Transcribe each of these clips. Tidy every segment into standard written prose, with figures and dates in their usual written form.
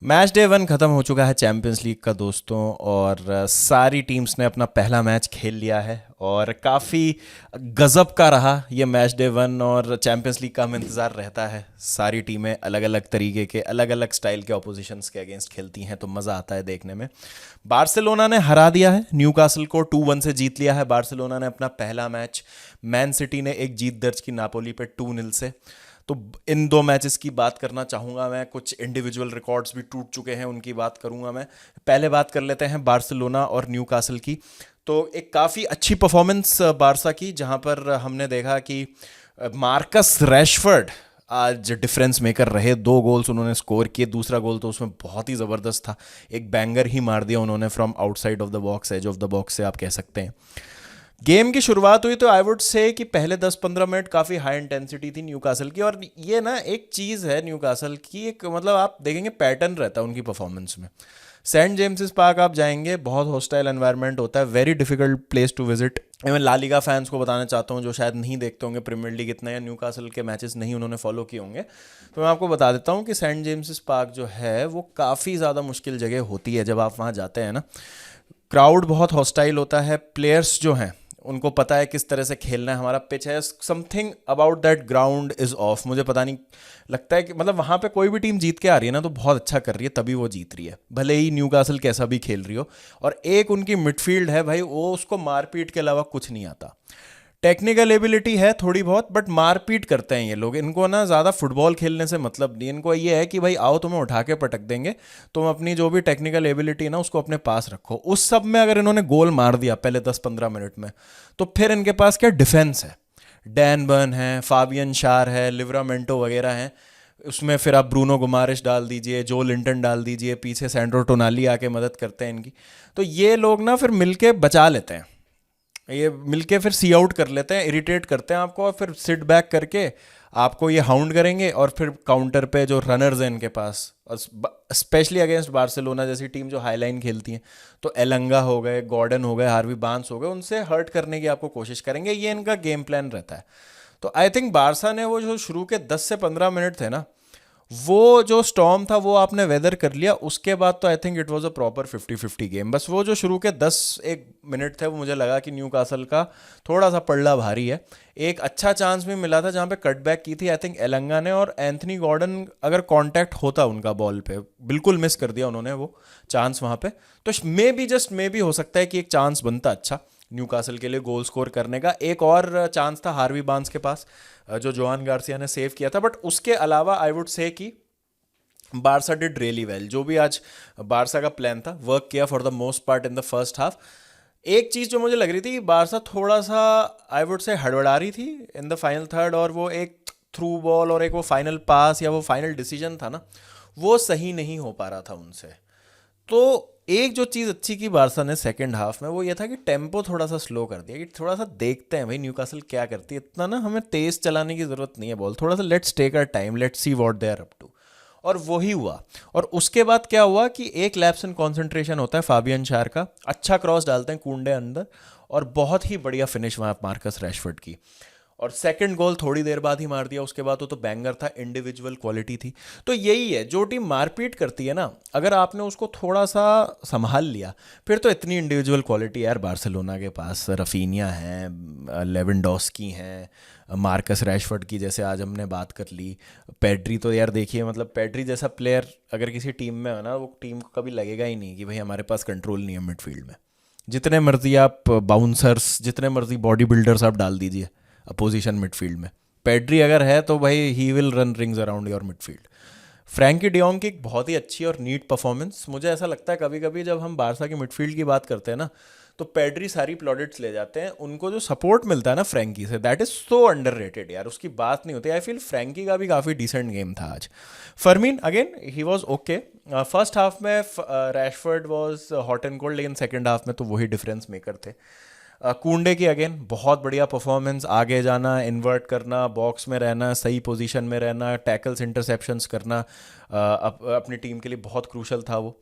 Match day 1 ख़त्म हो चुका है चैंपियंस लीग का दोस्तों। और सारी टीम्स ने अपना पहला मैच खेल लिया है और काफ़ी गज़ब का रहा ये मैच डे 1। और चैंपियंस लीग का हमें इंतज़ार रहता है। सारी टीमें अलग अलग तरीके के अलग अलग स्टाइल के ऑपोजिशंस के अगेंस्ट खेलती हैं तो मज़ा आता है देखने में। बार्सिलोना ने हरा दिया है न्यूकासल को, 2-1 से जीत लिया है बार्सिलोना ने अपना पहला मैच। मैन सिटी ने एक जीत दर्ज की नापोली पे 2-0 से। तो इन दो मैचेस की बात करना चाहूँगा मैं। कुछ इंडिविजुअल रिकॉर्ड्स भी टूट चुके हैं, उनकी बात करूँगा मैं। पहले बात कर लेते हैं बार्सिलोना और न्यूकासल की। तो एक काफ़ी अच्छी परफॉर्मेंस बारसा की, जहाँ पर हमने देखा कि मार्कस रैशफर्ड आज डिफरेंस मेकर रहे। 2 गोल्स उन्होंने स्कोर किए, दूसरा गोल तो उसमें बहुत ही ज़बरदस्त था। एक बैंगर ही मार दिया उन्होंने from outside of the box, edge of the box से आप कह सकते हैं। गेम की शुरुआत हुई तो आई वुड से कि पहले 10-15 मिनट काफ़ी हाई इंटेंसिटी थी न्यूकासल की। और ये ना एक चीज़ है न्यूकासल की, एक मतलब आप देखेंगे पैटर्न रहता है उनकी परफॉर्मेंस में। सेंट जेम्स पार्क आप जाएंगे, बहुत हॉस्टाइल एनवायरनमेंट होता है, very difficult place to visit. मैं ला लीगा फैंस को बताना चाहता हूँ जो शायद नहीं देखते होंगे प्रीमियर लीग इतना, या न्यूकासल के मैचेस नहीं उन्होंने फॉलो किए होंगे, तो मैं आपको बता देता हूँ कि सेंट जेम्स पार्क जो है वो काफ़ी ज़्यादा मुश्किल जगह होती है जब आप वहाँ जाते हैं ना। क्राउड बहुत हॉस्टाइल होता है, प्लेयर्स जो हैं उनको पता है किस तरह से खेलना है, हमारा पिच है, something about that ground is of. मुझे पता नहीं लगता है कि मतलब वहाँ पे कोई भी टीम जीत के आ रही है ना तो बहुत अच्छा कर रही है, तभी वो जीत रही है, भले ही न्यूकासल कैसा भी खेल रही हो। और एक उनकी मिडफील्ड है भाई, वो उसको मारपीट के अलावा कुछ नहीं आता। टेक्निकल एबिलिटी है थोड़ी बहुत, बट मारपीट करते हैं ये लोग। इनको ना ज़्यादा फुटबॉल खेलने से मतलब नहीं, इनको ये है कि भाई आओ तुम्हें उठा के पटक देंगे, तुम अपनी जो भी टेक्निकल एबिलिटी है ना उसको अपने पास रखो। उस सब में अगर इन्होंने गोल मार दिया पहले 10-15 मिनट में, तो फिर इनके पास क्या डिफेंस है। डैन बर्न है, फाबियन शार है, लिवरामेंटो वगैरह हैं। उसमें फिर आप ब्रूनो गुमारिश डाल दीजिए, जो लिंटन डाल दीजिए, पीछे सैंड्रो टोनाली आके मदद करते हैं इनकी। तो ये लोग ना फिर मिलके बचा लेते हैं, ये मिलके फिर सी आउट कर लेते हैं, इरिटेट करते हैं आपको, और फिर सिट बैक करके आपको ये हाउंड करेंगे। और फिर काउंटर पे जो रनर्स हैं इनके पास, और स्पेशली अगेंस्ट बार्सिलोना जैसी टीम जो हाईलाइन खेलती हैं, तो एलंगा हो गए, गॉर्डन हो गए, हार्वी बांस हो गए, उनसे हर्ट करने की आपको कोशिश करेंगे। ये इनका गेम प्लान रहता है। तो आई थिंक बारसा ने वो जो शुरू के 10 से 15 मिनट थे ना, वो जो स्टॉर्म था वो आपने वेदर कर लिया। उसके बाद तो I think it was a proper 50-50 game. बस वो जो शुरू के 10 1 मिनट थे वो मुझे लगा कि न्यू कासल का थोड़ा सा पल्ला भारी है। एक अच्छा चांस भी मिला था जहाँ पे कटबैक की थी आई थिंक एलंगा ने, और एंथनी गॉर्डन अगर कांटेक्ट होता उनका बॉल पे, बिल्कुल मिस कर दिया उन्होंने वो चांस वहाँ पे। तो may be just may be हो सकता है कि एक चांस बनता अच्छा न्यूकासल के लिए गोल स्कोर करने का। एक और चांस था हार्वी बांस के पास, जो जोआन गार्सिया ने सेव किया था। बट उसके अलावा आई वुड से कि बारसा डिड रियली वेल। जो भी आज बारसा का प्लान था वर्क किया for the most part in the first half. एक चीज़ जो मुझे लग रही थी, बारसा थोड़ा सा आई वुड से हड़बड़ा रही थी इन द फाइनल थर्ड, और वो एक थ्रू बॉल और एक वो फाइनल पास या वो फाइनल डिसीजन था ना, वो सही नहीं हो पा रहा था उनसे। तो एक जो चीज़ अच्छी की बारसा ने सेकंड हाफ में, वो ये था कि टेम्पो थोड़ा सा स्लो कर दिया, कि थोड़ा सा देखते हैं भाई न्यूकासल क्या करती है, इतना ना हमें तेज चलाने की ज़रूरत नहीं है बॉल, थोड़ा सा let's take our time, let's see what they are up to. और वही हुआ। और उसके बाद क्या हुआ कि एक लैप्स इन कॉन्सेंट्रेशन होता है फाबियन शार का, अच्छा क्रॉस डालते हैं कुंडे अंदर, और बहुत ही बढ़िया फिनिश वहाँ मार्कस रैशफोर्ड की। और सेकंड गोल थोड़ी देर बाद ही मार दिया। उसके बाद तो बैंगर था, इंडिविजुअल क्वालिटी थी। तो यही है, जो टीम मारपीट करती है ना, अगर आपने उसको थोड़ा सा संभाल लिया, फिर तो इतनी इंडिविजुअल क्वालिटी यार बार्सिलोना के पास। रफीनिया हैं, लेवेंडोस्की हैं, मार्कस रैशफोर्ड की जैसे आज हमने बात कर ली, पेड्री। तो यार देखिए, मतलब पेड्री जैसा प्लेयर अगर किसी टीम में हो ना, वो टीम को कभी लगेगा ही नहीं कि भाई हमारे पास कंट्रोल नहीं है मिडफील्ड में। जितने मर्जी आप बाउंसर्स, जितने मर्जी बॉडी बिल्डर्स आप डाल दीजिए अपोजिशन मिडफील्ड में, पेड्री अगर है तो भाई he will run rings around your midfield. Frenkie de Jong की एक बहुत ही अच्छी और नीट परफॉर्मेंस। मुझे ऐसा लगता है कभी कभी जब हम बारसा की मिडफील्ड की बात करते हैं ना, तो पेड्री सारी प्लॉडेट्स ले जाते हैं। उनको जो सपोर्ट मिलता है ना फ्रैंकी से, दैट इज सो अंडररेटेड यार, उसकी बात नहीं होती। आई फील फ्रैंकी का भी काफ़ी डिसेंट गेम था आज। फरमीन अगेन ही वॉज ओके। फर्स्ट हाफ में Rashford was hot and cold, लेकिन सेकेंड हाफ में तो वही डिफरेंस मेकर थे। कूंडे की अगेन बहुत बढ़िया परफॉर्मेंस, आगे जाना, इन्वर्ट करना, बॉक्स में रहना, सही पोजीशन में रहना, टैकल्स इंटरसेप्शंस करना, अपनी टीम के लिए बहुत क्रूशल था वो।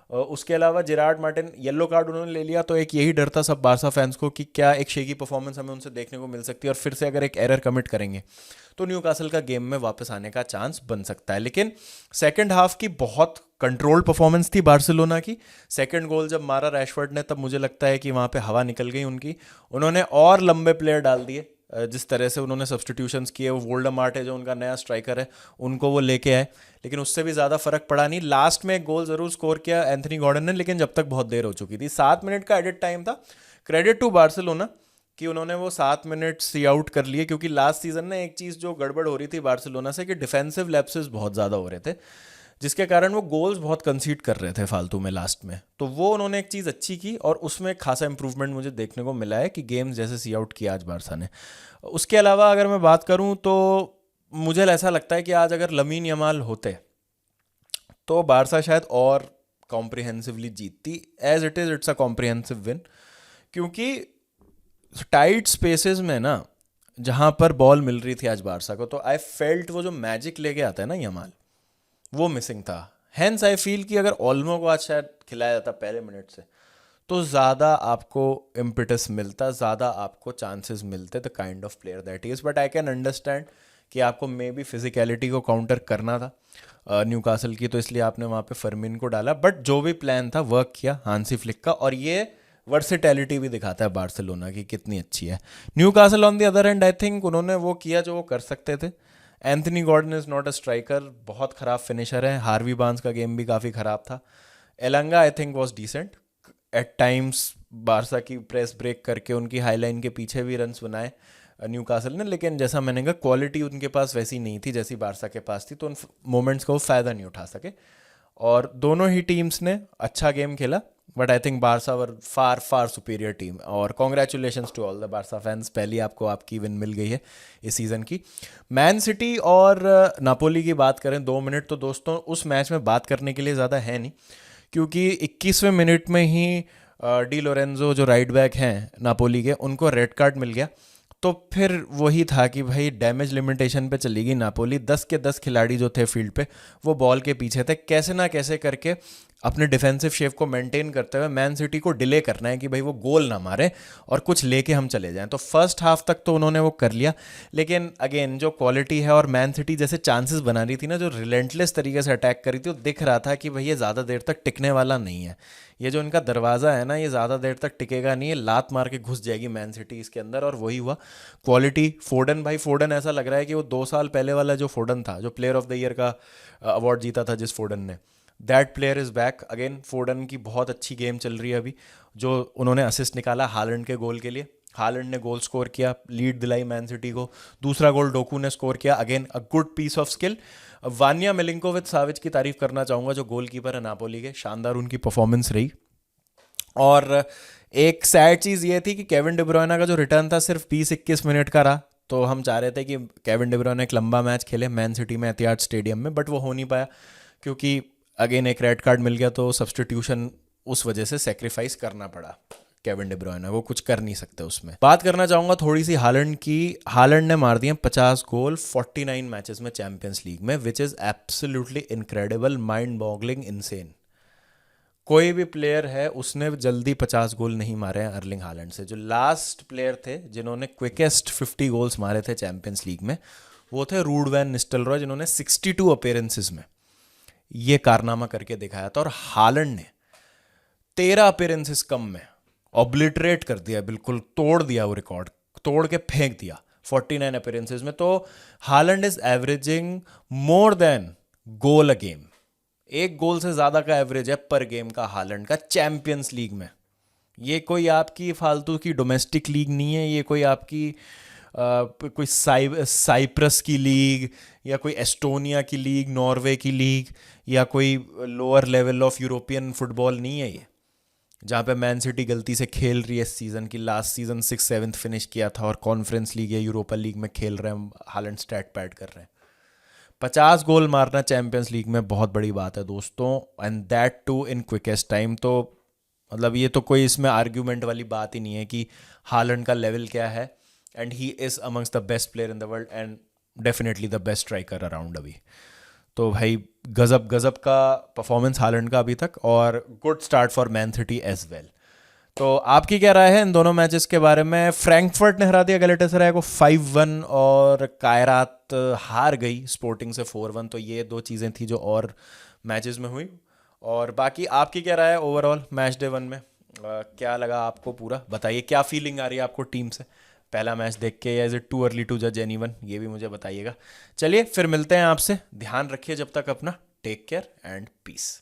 उसके अलावा जिरार्ड मार्टिन, येलो कार्ड उन्होंने ले लिया, तो एक यही डर था सब बारसा फैंस को कि क्या एक शेकी परफॉर्मेंस हमें उनसे देखने को मिल सकती है, और फिर से अगर एक एरर कमिट करेंगे तो न्यूकासल का गेम में वापस आने का चांस बन सकता है। लेकिन सेकेंड हाफ की बहुत कंट्रोल्ड परफॉर्मेंस थी बार्सिलोना की। सेकंड गोल जब मारा रैशफोर्ड ने, तब मुझे लगता है कि वहाँ पे हवा निकल गई उनकी। उन्होंने और लंबे प्लेयर डाल दिए, जिस तरह से उन्होंने सब्सटीट्यूशंस किए। वो वोल्डेमार्ट है जो उनका नया स्ट्राइकर है, उनको वो लेके आए, लेकिन उससे भी ज़्यादा फर्क पड़ा नहीं। लास्ट में एक गोल ज़रूर स्कोर किया एंथनी गॉर्डन ने, लेकिन जब तक बहुत देर हो चुकी थी। 7 मिनट का एडिट टाइम था। क्रेडिट टू बार्सिलोना कि उन्होंने वो 7 मिनट सी आउट कर लिए, क्योंकि लास्ट सीजन में एक चीज़ जो गड़बड़ हो रही थी बार्सिलोना से कि डिफेंसिव लैप्सेस बहुत ज़्यादा हो रहे थे, जिसके कारण वो गोल्स बहुत कंसीड कर रहे थे फालतू में लास्ट में। तो वो उन्होंने एक चीज़ अच्छी की और उसमें खासा इंप्रूवमेंट मुझे देखने को मिला है कि गेम्स जैसे सी आउट किया आज बारसा ने। उसके अलावा अगर मैं बात करूं तो मुझे ऐसा लगता है कि आज अगर लमीन यमाल होते तो बारसा शायद और कॉम्प्रिहेंसिवली जीतती। As it is it's a comprehensive win, क्योंकि टाइट स्पेसेस में ना जहाँ पर बॉल मिल रही थी आज बारसा को, तो आई फेल्ट वो जो मैजिक लेके आता है ना यमाल, वो मिसिंग था। हेंस आई फील कि अगर ओल्मो को आज शायद खिलाया जाता पहले मिनट से, तो ज़्यादा आपको इम्पिटस मिलता, ज़्यादा आपको चांसेस मिलते, the kind of player that is. But I can understand कि आपको मे बी फिजिकलिटी को काउंटर करना था न्यूकासल की, तो इसलिए आपने वहाँ पे फर्मिन को डाला। बट जो भी प्लान था वर्क किया हांसी फ्लिक का, और ये वर्सेटैलिटी भी दिखाता है बार्सिलोना की कितनी अच्छी है। Newcastle on the other end I think उन्होंने वो किया जो वो कर सकते थे। Anthony Gordon is not a striker, बहुत ख़राब फिनिशर है। हार्वी बार्न्स का गेम भी काफ़ी ख़राब था। Elanga I think was decent at times, Barca की प्रेस ब्रेक करके उनकी हाईलाइन के पीछे भी रन्स बनाए न्यूकासल ने, लेकिन जैसा मैंने कहा क्वालिटी उनके पास वैसी नहीं थी जैसी बारसा के पास थी, तो उन मोमेंट्स का वो फ़ायदा नहीं उठा सके। और दोनों ही टीम्स ने अच्छा गेम खेला, but I think Barca were far far superior team. और congratulations to all the Barca fans, पहली आपको आपकी विन मिल गई है इस सीज़न की। मैन सिटी और नापोली की बात करें 2 मिनट, तो दोस्तों उस मैच में बात करने के लिए ज़्यादा है नहीं, क्योंकि 21वें मिनट में ही डी लोरेंजो जो राइट बैक हैं नापोली के, उनको रेड कार्ड मिल गया। तो फिर वही था कि भाई डैमेज लिमिटेशन पे चली गई नापोली। 10 के 10 खिलाड़ी जो थे फील्ड पे, वो बॉल के पीछे थे। कैसे ना कैसे करके अपने डिफेंसिव शेप को मेंटेन करते हुए मैन सिटी को डिले करना है कि भाई वो गोल ना मारे और कुछ लेके हम चले जाएं। तो फर्स्ट हाफ तक तो उन्होंने वो कर लिया, लेकिन अगेन जो क्वालिटी है, और मैन सिटी जैसे चांसेस बना रही थी ना, जो रिलेंटलेस तरीके से अटैक करी थी, वो दिख रहा था कि भाई ये ज़्यादा देर तक टिकने वाला नहीं है। ये जो इनका दरवाज़ा है ना, ये ज़्यादा देर तक टिकेगा नहीं है, लात मार के घुस जाएगी मैन सिटी इसके अंदर। और वही हुआ। क्वालिटी फोर्डन, भाई फोर्डन ऐसा लग रहा है कि वो 2 साल पहले वाला जो फोर्डन था, जो प्लेयर ऑफ द ईयर का अवार्ड जीता था जिस फोर्डन ने, that player is back again. फोर्डन की बहुत अच्छी गेम चल रही है अभी। जो उन्होंने असिस्ट निकाला हालैंड के गोल के लिए, हालैंड ने गोल स्कोर किया, लीड दिलाई मैन सिटी को। दूसरा गोल डोकू ने स्कोर किया, again a good piece of skill. Vanja Milinkovic Savic की तारीफ करना चाहूँगा, जो गोलकीपर है नापोली के, शानदार उनकी परफॉर्मेंस रही। और एक सैड चीज़ ये थी कि केविन डी ब्रुयना का जो रिटर्न था सिर्फ 20-21 मिनट का रहा। तो हम चाह रहे थे कि केविन डी ब्रुयना एक लंबा मैच खेले मैन सिटी में एतिहाद स्टेडियम में, बट वो हो नहीं पाया, क्योंकि अगेन एक रेड कार्ड मिल गया, तो सब्सटीट्यूशन उस वजह से सेक्रीफाइस करना पड़ा केविन डी ब्रुयना, वो कुछ कर नहीं सकते उसमें। बात करना चाहूँगा थोड़ी सी हालैंड की। हालैंड ने मार दिए 50 गोल 49 मैचेस में चैंपियंस लीग में, which is absolutely incredible, mind boggling, insane. कोई भी प्लेयर है उसने जल्दी 50 गोल नहीं मारे हैं अर्लिंग हालैंड से। जो लास्ट प्लेयर थे जिन्होंने क्विकेस्ट 50 गोल्स मारे थे चैंपियंस लीग में, वो थे रूड वैन निस्टेलरॉय, जिन्होंने 62 अपीयरेंसेस में ये कारनामा करके दिखाया था। और हालैंड ने 13 अपीयरेंसेस कम में ऑब्लिटरेट कर दिया, बिल्कुल तोड़ दिया, वो रिकॉर्ड तोड़ के फेंक दिया 49 अपीयरेंसेस में। तो Holland is averaging more than goal a game, एक गोल से ज़्यादा का एवरेज है पर गेम का हालैंड का चैंपियंस लीग में। ये कोई आपकी फालतू की डोमेस्टिक लीग नहीं है, ये कोई आपकी कोई साइप्रस की लीग, या कोई एस्टोनिया की लीग, नॉर्वे की लीग, या कोई lower level of European football नहीं है ये, जहाँ पे मैन सिटी गलती से खेल रही है इस सीज़न की। लास्ट सीज़न 6-7 फिनिश किया था, और कॉन्फ्रेंस लीग या यूरोपा लीग में खेल रहे हैं, हालैंड स्टैट पैड कर रहे हैं। 50 गोल मारना चैंपियंस लीग में बहुत बड़ी बात है दोस्तों, and that too in quickest time. तो मतलब ये तो कोई इसमें आर्ग्यूमेंट वाली बात ही नहीं है कि हालैंड का लेवल क्या है, and he is amongst the best player in the world and definitely the best striker around अभी। तो भाई गजब गजब का परफॉर्मेंस हालैंड का अभी तक, और good start for Man City as well. तो आपकी क्या राय है इन दोनों मैचेस के बारे में? फ्रैंकफर्ट ने हरा दिया गैलाटासराय को 5-1, और कायरात हार गई स्पोर्टिंग से 4-1। तो ये दो चीज़ें थी जो और मैचेस में हुई। और बाकी आपकी क्या राय है ओवरऑल मैच डे वन में? क्या लगा आपको, पूरा बताइए, क्या फीलिंग आ रही है आपको टीम से पहला मैच देख के, या is it too early to जज एनीवन, ये भी मुझे बताइएगा। चलिए फिर मिलते हैं आपसे, ध्यान रखिए जब तक अपना, टेक केयर एंड पीस।